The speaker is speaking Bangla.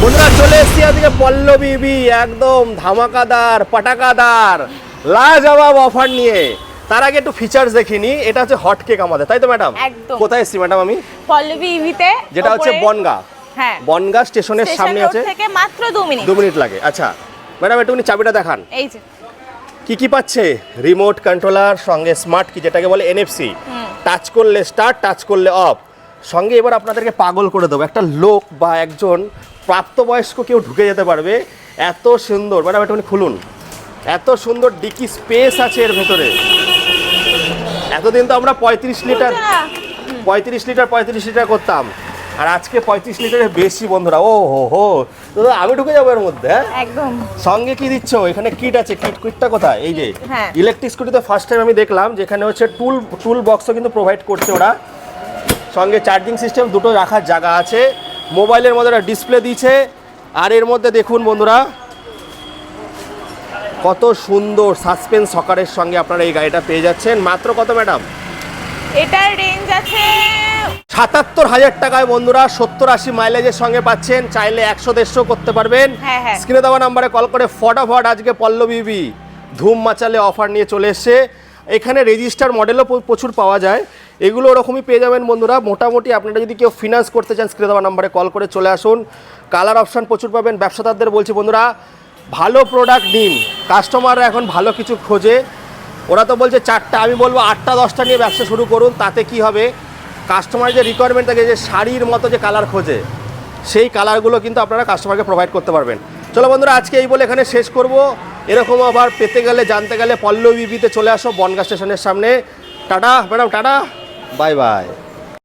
বন্ধুরা চলে এসেছি আজকে পল্লবী একদম ধামাকাদার পাটাকাদার লাজবাব অফার নিয়ে। তার আগে একটু ফিচার্স দেখিনি। এটা হচ্ছে হট কেক আমাদের, তাই তো ম্যাডাম? একদম। কোথায় এসেছি ম্যাডাম আমি? পল্লবী ইভিতে, যেটা হচ্ছে বনগা। হ্যাঁ, বনগা স্টেশনের সামনে আছে। থেকে মাত্র 2 মিনিট লাগে। আচ্ছা ম্যাডাম একটুখানি চাবিটা দেখান। এই যে কি পাচ্ছে? রিমোট কন্ট্রোলার, সঙ্গে স্মার্ট কি যেটাকে বলে এনএফসি, টাচ করলে স্টার্ট, টাচ করলে অফ। সঙ্গে এবার আপনাদেরকে পাগল করে দেবো, একটা লোক বা একজন প্রাপ্তবয়স্ক কেউ ঢুকে যেতে পারবে, এত সুন্দর। ম্যাডাম একটুখানি খুলুন। এত সুন্দর ডিকি স্পেস আছে এর ভেতরে। এতদিন তো আমরা 35 লিটার করতাম, আর আজকে 35 লিটারের বেশি বন্ধুরা। ও হো তো আমি ঢুকে যাবো এর মধ্যে। একদম। সঙ্গে কি দিচ্ছ? এখানে কিট আছে। কিটটা কোথায়? এই যে হ্যাঁ। ইলেকট্রিক স্কুটিতে ফার্স্ট টাইম আমি দেখলাম যেখানে হচ্ছে টুল বক্সও কিন্তু প্রোভাইড করছে ওরা। সঙ্গে চার্জিং সিস্টেম দুটো রাখার জায়গা আছে। মোবাইলের মধ্যে একটা ডিসপ্লে দিয়েছে। আর এর মধ্যে দেখুন বন্ধুরা কত সুন্দর সাসপেন্স সকারের সঙ্গে আপনারা এই গাড়িটা পেয়ে যাচ্ছেন। মাত্র কত ম্যাডাম? এটার রেঞ্জ আছে ৭৭,০০০ টাকায় বন্ধুরা। ৭০-৮০ মাইলেজের সঙ্গে পাচ্ছেন। চাইলে ১০০-১৫০ করতে পারবেন। হ্যাঁ। স্ক্রিনে দেওয়া নাম্বারে কল করে ফটাফট আজকে পল্লবী ধুম মাচালে অফার নিয়ে চলে এসছে। এখানে রেজিস্টার মডেলও প্রচুর পাওয়া যায়। এগুলো ওরকমই পেয়ে যাবেন বন্ধুরা। মোটামুটি আপনারা যদি কেউ ফিনান্স করতে চান স্ক্রিনে দেওয়া নাম্বারে কল করে চলে আসুন। কালার অপশান প্রচুর পাবেন। ব্যবসাদারদের বলছি বন্ধুরা, ভালো প্রোডাক্ট নিন। কাস্টমাররা এখন ভালো কিছু খোঁজে। ওরা তো বলছে 4টা, আমি বলবো 8টা 10টা নিয়ে ব্যবসা শুরু করুন। তাতে কি হবে, কাস্টমার যে রিকোয়ারমেন্ট থাকে, যে শাড়ির মতো যে কালার খোঁজে, সেই কালারগুলো কিন্তু আপনারা কাস্টমারকে প্রোভাইড করতে পারবেন। চলো বন্ধুরা আজকে এই বলে এখানে শেষ করব। এরকম আবার পেতে গেলে জানতে গেলে পল্লবীতে চলে আসো বনগা স্টেশনের সামনে। Tata madam, tata, bye bye.